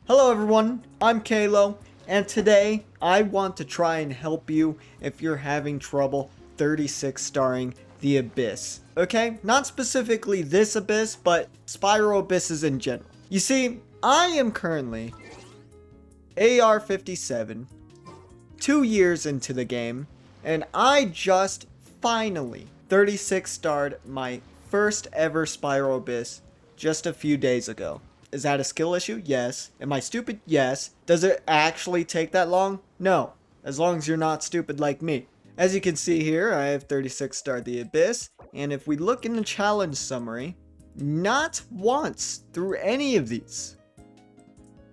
Hello everyone, I'm Kalo, and today I want to try and help you if you're having trouble 36 starring the Abyss. Okay, not specifically this Abyss, but Spiral Abysses in general. You see, I am currently AR-57, 2 years into the game, and I just finally 36 starred my first ever Spiral Abyss just a few days ago. Is that a skill issue? Yes. Am I stupid? Yes. Does it actually take that long? No. As long as you're not stupid like me. As you can see here, I have 36 starred the Abyss, and if we look in the challenge summary, not once through any of these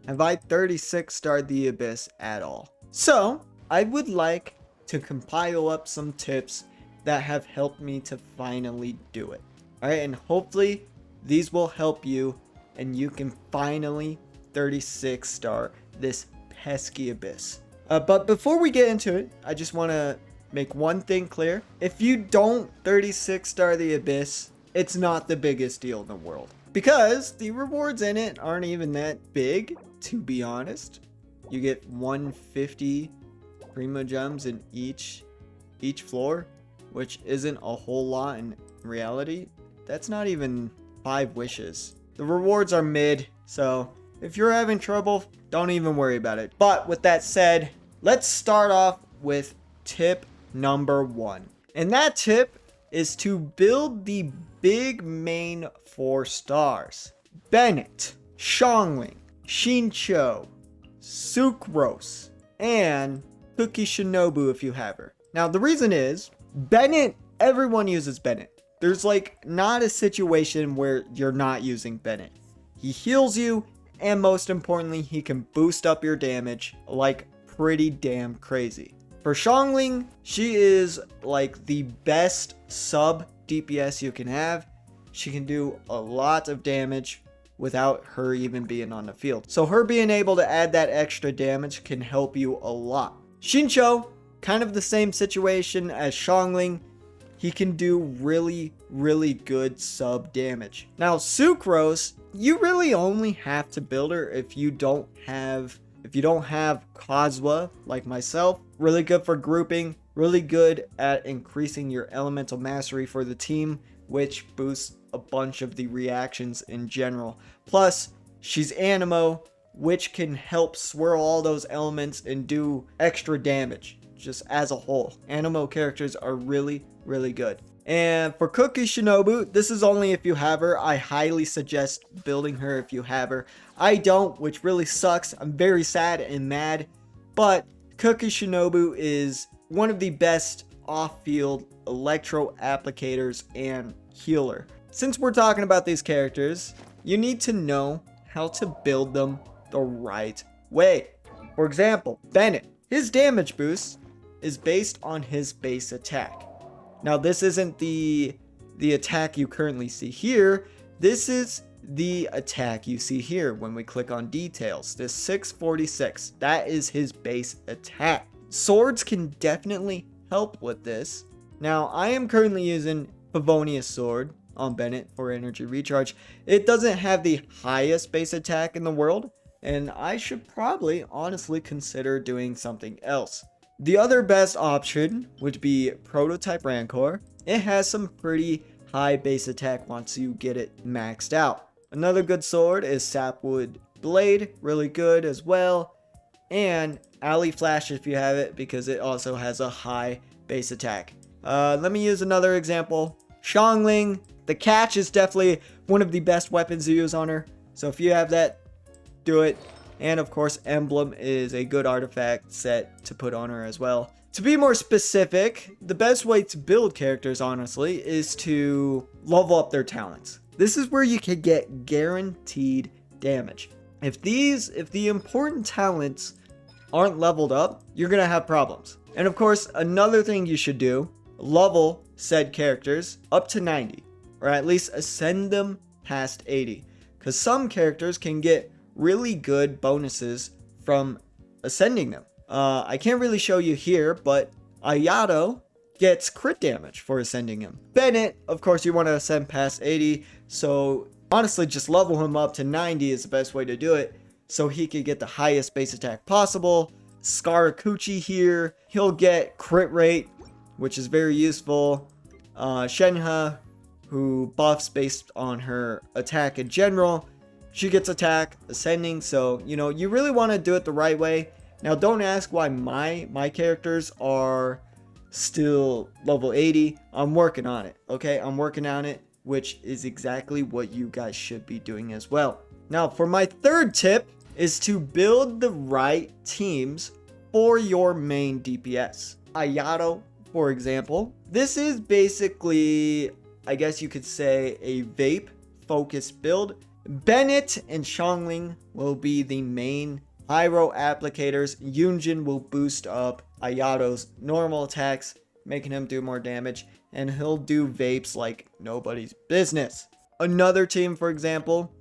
have I 36 starred the Abyss at all. So, I would like to compile up some tips that have helped me to finally do it. Alright, and hopefully these will help you and you can finally 36 star this pesky Abyss. But before we get into it, I just want to make one thing clear. If you don't 36 star the Abyss, it's not the biggest deal in the world. Because the rewards in it aren't even that big, to be honest. You get 150 Primo Gems in each floor, which isn't a whole lot in reality. That's not even 5 wishes. The rewards are mid, so if you're having trouble, don't even worry about it. But with that said, let's start off with tip number 1. And that tip is to build the big main 4 stars. Bennett, Xiangling, Xinqiu, Sucrose, and Cookie Shinobu if you have her. Now the reason is, Bennett, everyone uses Bennett. There's like not a situation where you're not using Bennett. He heals you, and most importantly, he can boost up your damage like pretty damn crazy. For Xiangling, she is like the best sub DPS you can have. She can do a lot of damage without her even being on the field. So her being able to add that extra damage can help you a lot. Xinqiu, kind of the same situation as Xiangling. He can do really good sub damage. Now Sucrose, you really only have to build her if you don't have Kazuha like myself. Really good for grouping, really good at increasing your elemental mastery for the team, which boosts a bunch of the reactions in general. Plus, she's Anemo, which can help swirl all those elements and do extra damage just as a whole. Anemo characters are really good. And for Cookie Shinobu, this is only if you have her. I highly suggest building her if you have her. I don't, which really sucks. I'm very sad and mad. But Cookie Shinobu is one of the best off-field electro applicators and healer. Since we're talking about these characters, you need to know how to build them the right way. For example, Bennett, his damage boost is based on his base attack. Now this isn't the attack you currently see here. This is the attack you see here when we click on details. This 646, that is his base attack. Swords can definitely help with this. Now I am currently using Favonius Sword on Bennett for energy recharge. It doesn't have the highest base attack in the world, and I should probably honestly consider doing something else. The other best option would be Prototype Rancor. It has some pretty high base attack once you get it maxed out. Another good sword is Sapwood Blade, really good as well. And Alley Flash if you have it, because it also has a high base attack. Let me use another example. Xiangling, the catch is definitely one of the best weapons to use on her. So if you have that, do it. And of course, Emblem is a good artifact set to put on her as well. To be more specific, the best way to build characters, honestly, is to level up their talents. This is where you can get guaranteed damage. If the important talents aren't leveled up, you're gonna have problems. And of course, another thing you should do, level said characters up to 90, or at least ascend them past 80. Because some characters can get really good bonuses from ascending them. I can't really show you here, but Ayato gets crit damage for ascending him. Bennett, of course, you want to ascend past 80, so honestly just level him up to 90 is the best way to do it. so he could get the highest base attack possible. Scaracucci here, he'll get crit rate, which is very useful. Shenhe, who buffs based on her attack in general, she gets attack ascending, so you really want to do it the right way. Now don't ask why my characters are still level 80. I'm working on it, okay? I'm working on it, which is exactly what you guys should be doing as well. Now for my third tip is to build the right teams for your main DPS. Ayato, for example, this is basically, I guess you could say, a vape focused build. Bennett and Xiangling will be the main pyro applicators. Yunjin will boost up Ayato's normal attacks, making him do more damage, and he'll do vapes like nobody's business. Another team, for example,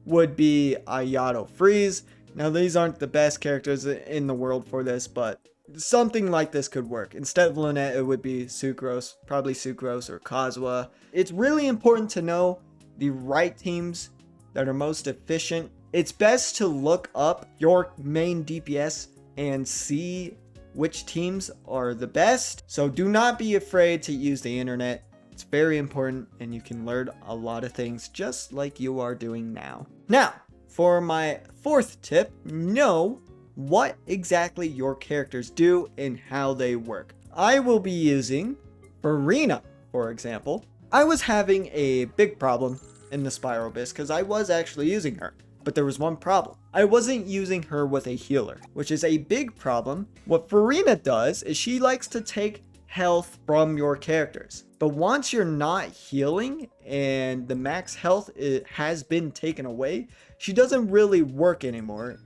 would be Ayato Freeze. Now these aren't the best characters in the world for this, but something like this could work. Instead of Lynette, it would be Sucrose, probably Sucrose or Kazuha. It's really important to know the right teams that are most efficient. It's best to look up your main DPS and see which teams are the best. So do not be afraid to use the internet. It's very important, and you can learn a lot of things just like you are doing now. Now, for my fourth tip, know what exactly your characters do and how they work. I will be using Farina, for example. I was having a big problem in the Spyro Abyss because I was actually using her, but there was one problem. I wasn't using her with a healer, which is a big problem. What Farina does is she likes to take health from your characters, but once you're not healing and the max health has been taken away, she doesn't really work anymore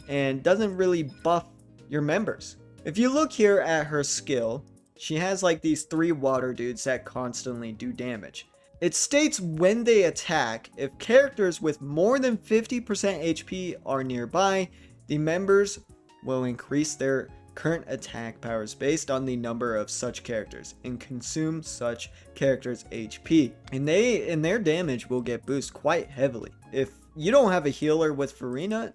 and doesn't really buff your members. If you look here at her skill, she has like these 3 water dudes that constantly do damage. It states when they attack, if characters with more than 50% HP are nearby, the members will increase their current attack powers based on the number of such characters and consume such characters' HP. And their damage will get boosted quite heavily. If you don't have a healer with Farina,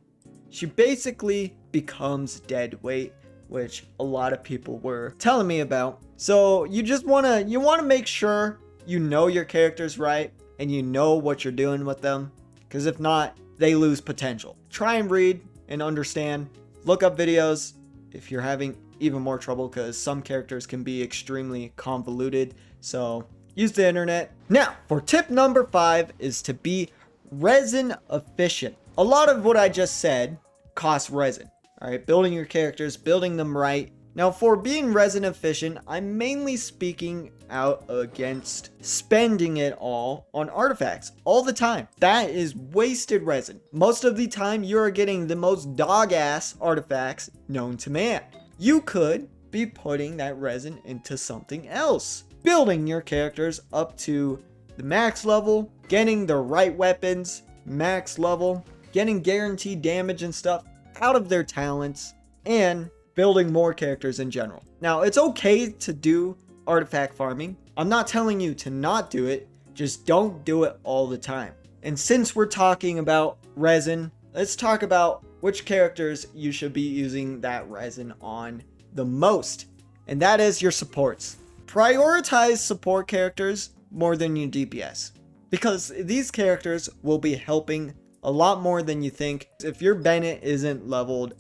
she basically becomes dead weight, which a lot of people were telling me about. So you want to make sure you know your characters right and you know what you're doing with them, because if not, they lose potential. Try and read and understand. Look up videos if you're having even more trouble, because some characters can be extremely convoluted. So use the internet. Now, for tip number 5 is to be resin efficient. A lot of what I just said costs resin. All right, building your characters, building them right. Now, for being resin efficient, I'm mainly speaking out against spending it all on artifacts all the time. That is wasted resin. Most of the time, you are getting the most dog-ass artifacts known to man. You could be putting that resin into something else. Building your characters up to the max level, getting the right weapons, max level, getting guaranteed damage and stuff out of their talents, and building more characters in general. Now, it's okay to do artifact farming. I'm not telling you to not do it, just don't do it all the time. And since we're talking about resin, let's talk about which characters you should be using that resin on the most. And that is your supports. Prioritize support characters more than your DPS, because these characters will be helping a lot more than you think. If your Bennett isn't leveled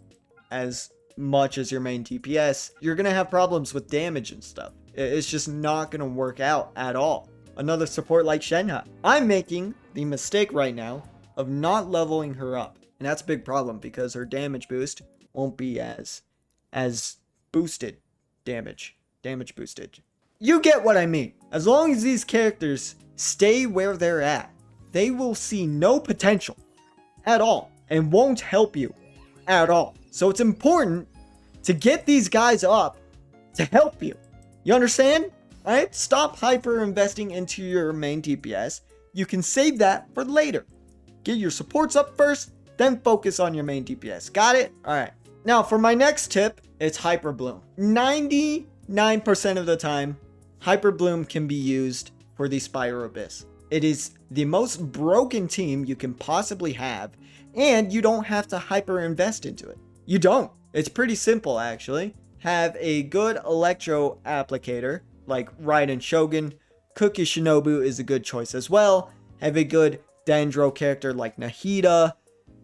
as much as your main DPS, you're gonna have problems with damage and stuff. It's just not gonna work out at all. Another support like Shenhe, I'm making the mistake right now of not leveling her up, and that's a big problem because her damage boost won't be as boosted. Damage boosted. You get what I mean. As long as these characters stay where they're at, they will see no potential at all and won't help you at all. So it's important to get these guys up to help you. You understand? Right? Stop hyper investing into your main DPS. You can save that for later. Get your supports up first, then focus on your main DPS. Got it? All right. Now for my next tip, it's Hyperbloom. 99% of the time, Hyperbloom can be used for the Spyro Abyss. It is the most broken team you can possibly have, and you don't have to hyper invest into it. You don't. It's pretty simple, actually. Have a good Electro applicator, like Raiden Shogun. Cookie Shinobu is a good choice as well. Have a good Dendro character like Nahida.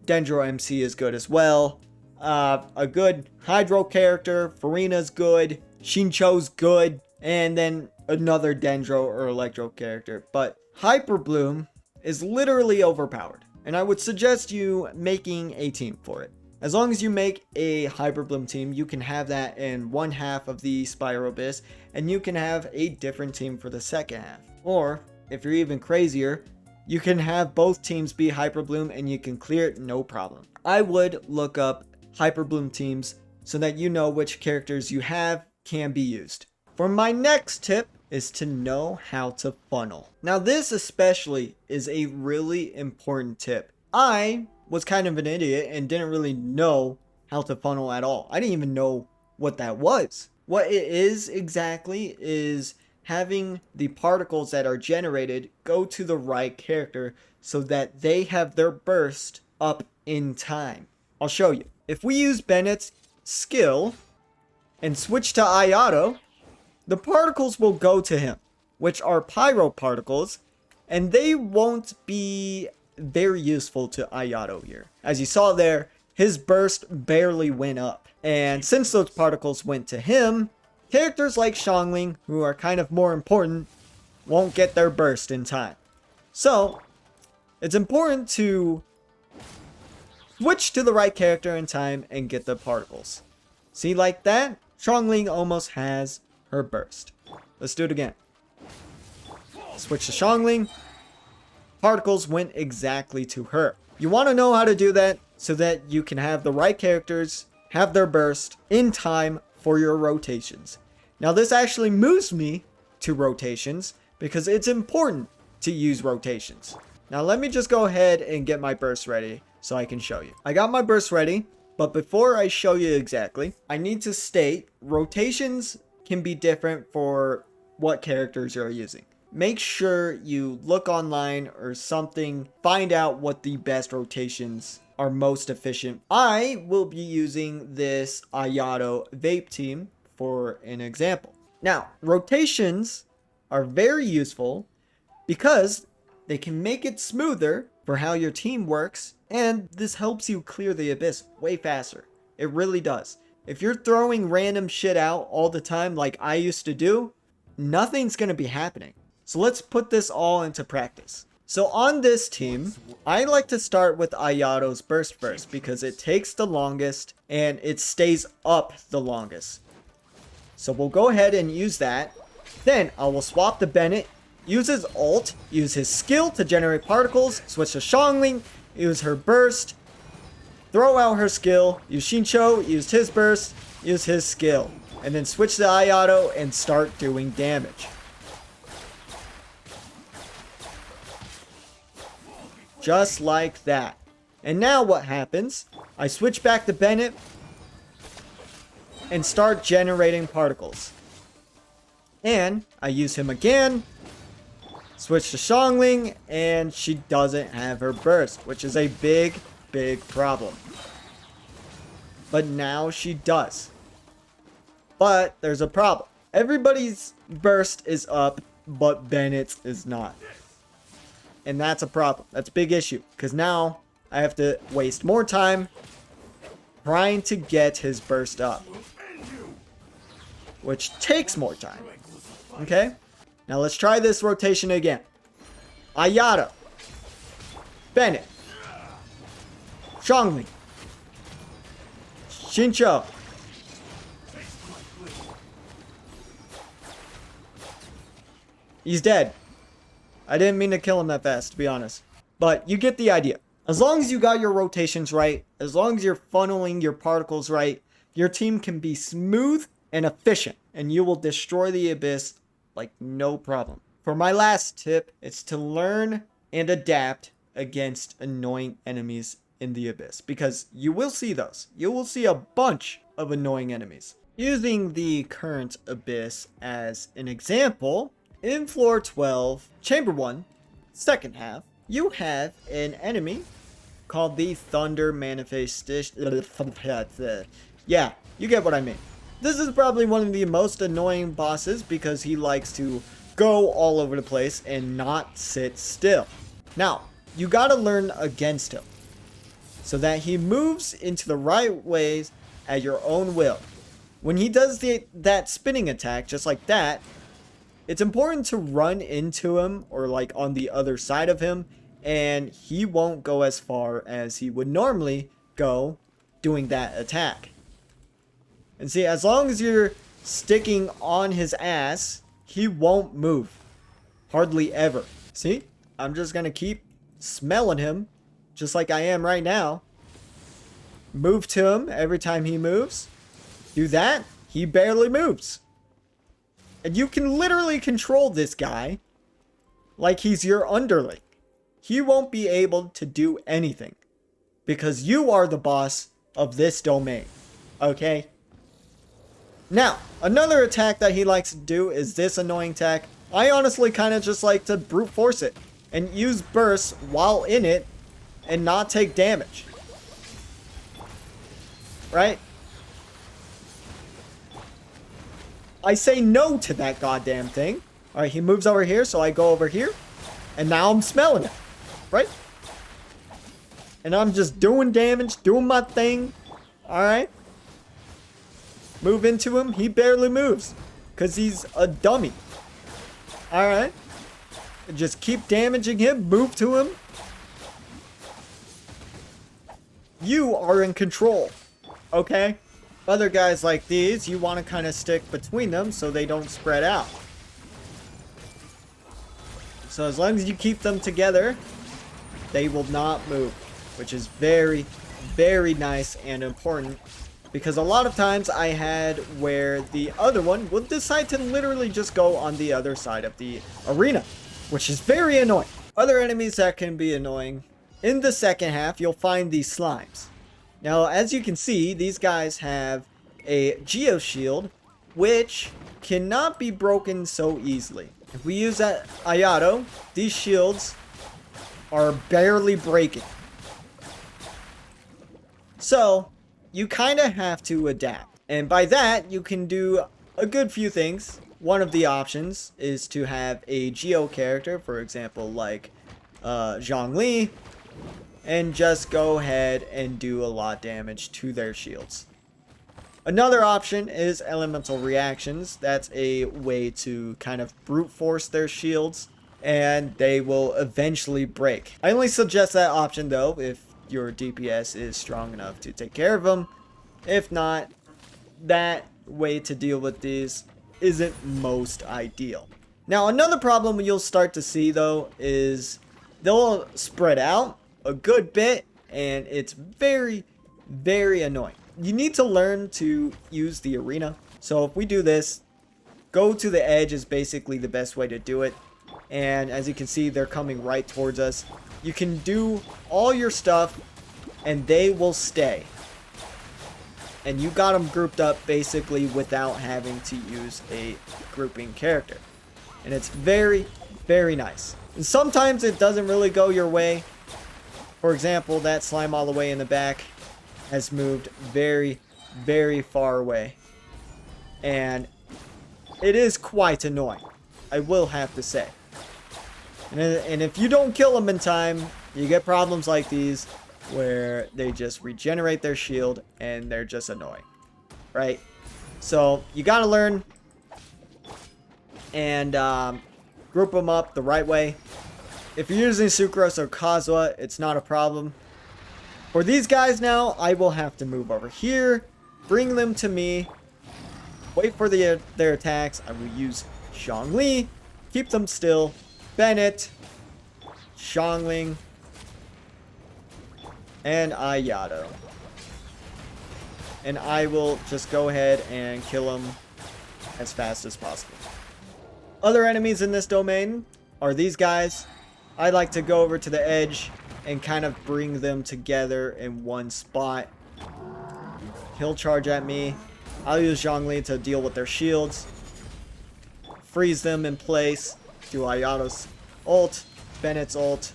Dendro MC is good as well. A good Hydro character, Farina's good. Shincho's good. And then another Dendro or Electro character. But Hyperbloom is literally overpowered, and I would suggest you making a team for it. As long as you make a Hyperbloom team, you can have that in one half of the Spyro Abyss, and you can have a different team for the second half. Or, if you're even crazier, you can have both teams be Hyperbloom and you can clear it no problem. I would look up Hyperbloom teams so that you know which characters you have can be used. For my next tip is to know how to funnel. Now this especially is a really important tip. I was kind of an idiot and didn't really know how to funnel at all. I didn't even know what that was. What it is exactly is having the particles that are generated go to the right character so that they have their burst up in time. I'll show you. If we use Bennett's skill and switch to Ayato, the particles will go to him, which are pyro particles, and they won't be very useful to Ayato here. As you saw there, his burst barely went up. And since those particles went to him, characters like Xiangling, who are kind of more important, won't get their burst in time. So, it's important to switch to the right character in time and get the particles. See, like that? Xiangling almost has her burst. Let's do it again. Switch to Xiangling. Particles went exactly to her. You want to know how to do that so that you can have the right characters have their burst in time for your rotations. Now this actually moves me to rotations because it's important to use rotations. Now let me just go ahead and get my burst ready so I can show you. I got my burst ready, but before I show you exactly, I need to state rotations can be different for what characters you're using. Make sure you look online or something, find out what the best rotations are most efficient. I will be using this Ayato vape team for an example. Now, rotations are very useful because they can make it smoother for how your team works, and this helps you clear the abyss way faster. It really does. If you're throwing random shit out all the time like I used to do, nothing's gonna be happening. So let's put this all into practice. So on this team, I like to start with Ayato's burst first because it takes the longest and it stays up the longest. So we'll go ahead and use that. Then I will swap to Bennett, use his ult, use his skill to generate particles, switch to Xiangling, use her burst, throw out her skill, use Shincho, use his burst, use his skill, and then switch to Ayato and start doing damage. Just like that. And now what happens? I switch back to Bennett and start generating particles. And I use him again, switch to Xiangling, and she doesn't have her burst, which is a big problem. But now she does. But there's a problem. Everybody's burst is up, but Bennett's is not. And that's a problem. That's a big issue. Because now I have to waste more time trying to get his burst up. Which takes more time. Okay? Now let's try this rotation again. Ayato. Bennett. Xiangling. Shincho. He's dead. I didn't mean to kill him that fast, to be honest. But you get the idea. As long as you got your rotations right, as long as you're funneling your particles right, your team can be smooth and efficient, and you will destroy the abyss like no problem. For my last tip, it's to learn and adapt against annoying enemies in the abyss, because you will see those. You will see a bunch of annoying enemies. Using the current abyss as an example, in floor 12, chamber 1, second half, you have an enemy called the Thunder Manifestation. Yeah, you get what I mean. This is probably one of the most annoying bosses because he likes to go all over the place and not sit still. Now, you gotta learn against him so that he moves into the right ways at your own will. When he does that spinning attack, just like that, it's important to run into him or like on the other side of him, and he won't go as far as he would normally go doing that attack. And see, as long as you're sticking on his ass, he won't move. Hardly ever. See? I'm just gonna keep smelling him, just like I am right now. Move to him every time he moves. Do that, he barely moves. And you can literally control this guy like he's your underling. He won't be able to do anything because you are the boss of this domain. Okay? Now, another attack that he likes to do is this annoying attack. I honestly kind of just like to brute force it and use bursts while in it and not take damage. Right? I say no to that goddamn thing. Alright, he moves over here, so I go over here. And now I'm smelling it. Right? And I'm just doing damage, doing my thing. Alright? Move into him, he barely moves. Because he's a dummy. Alright? Just keep damaging him, move to him. You are in control. Okay? Other guys like these, you want to kind of stick between them so they don't spread out. So as long as you keep them together, they will not move. Which is very, very nice and important. Because a lot of times I had where the other one will decide to literally just go on the other side of the arena. Which is very annoying. Other enemies that can be annoying. In the second half, you'll find these slimes. Now, as you can see, these guys have a Geo Shield, which cannot be broken so easily. If we use that Ayato, these shields are barely breaking. So, you kind of have to adapt. And by that, you can do a good few things. One of the options is to have a Geo character, for example, like Zhongli, and just go ahead and do a lot of damage to their shields. Another option is elemental reactions. That's a way to kind of brute force their shields, and they will eventually break. I only suggest that option though if your DPS is strong enough to take care of them. If not, that way to deal with these isn't most ideal. Now, another problem you'll start to see though is they'll spread out a good bit, and it's very, very annoying. You need to learn to use the arena. So if we do this, go to the edge is basically the best way to do it. And as you can see, they're coming right towards us. You can do all your stuff and they will stay. And you got them grouped up basically without having to use a grouping character. And it's very, very nice. And sometimes it doesn't really go your way. For example, that slime all the way in the back has moved very, very far away. And it is quite annoying, I will have to say. And if you don't kill them in time, you get problems like these where they just regenerate their shield and they're just annoying. Right? So you gotta learn and group them up the right way. If you're using Sucrose or Kazuha, it's not a problem. For these guys now, I will have to move over here, bring them to me, wait for their attacks. I will use Zhongli, keep them still, Bennett, Xiangling, and Ayato. And I will just go ahead and kill them as fast as possible. Other enemies in this domain are these guys. I like to go over to the edge and kind of bring them together in one spot. He'll charge at me. I'll use Zhongli to deal with their shields. Freeze them in place. Do Ayato's ult. Bennett's ult,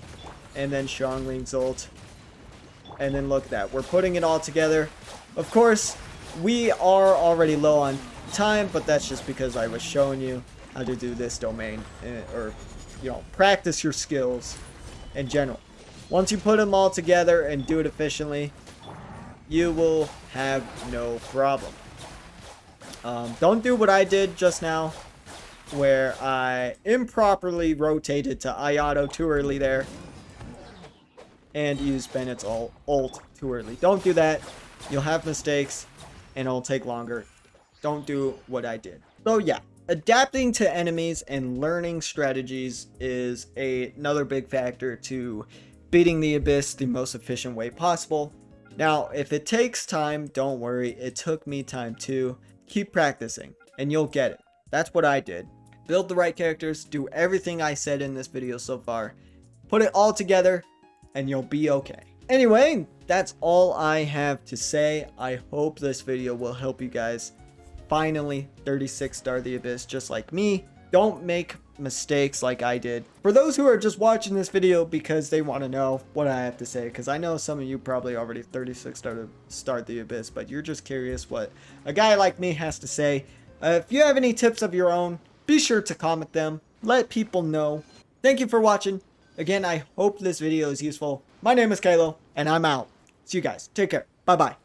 and then Xiangling's ult. And then look at that. We're putting it all together. Of course, we are already low on time, but that's just because I was showing you how to do this domain. Or, you know, practice your skills in general. Once you put them all together and do it efficiently, you will have no problem. Don't do what I did just now, where I improperly rotated to Ayato too early there. And use Bennett's ult too early. Don't do that. You'll have mistakes and it'll take longer. Don't do what I did. So yeah, adapting to enemies and learning strategies is another big factor to beating the Abyss the most efficient way possible. Now, if it takes time, don't worry. It took me time too. Keep practicing and you'll get it. That's what I did. Build the right characters. Do everything I said in this video so far. Put it all together and you'll be okay. Anyway, that's all I have to say. I hope this video will help you guys finally 36 star the Abyss just like me. Don't make mistakes like I did. For those who are just watching this video because they want to know what I have to say, because I know some of you probably already 36 start the Abyss, but you're just curious what a guy like me has to say. If you have any tips of your own, be sure to comment them. Let people know. Thank you for watching. Again, I hope this video is useful. My name is Kylo, and I'm out. See you guys. Take care. Bye-bye.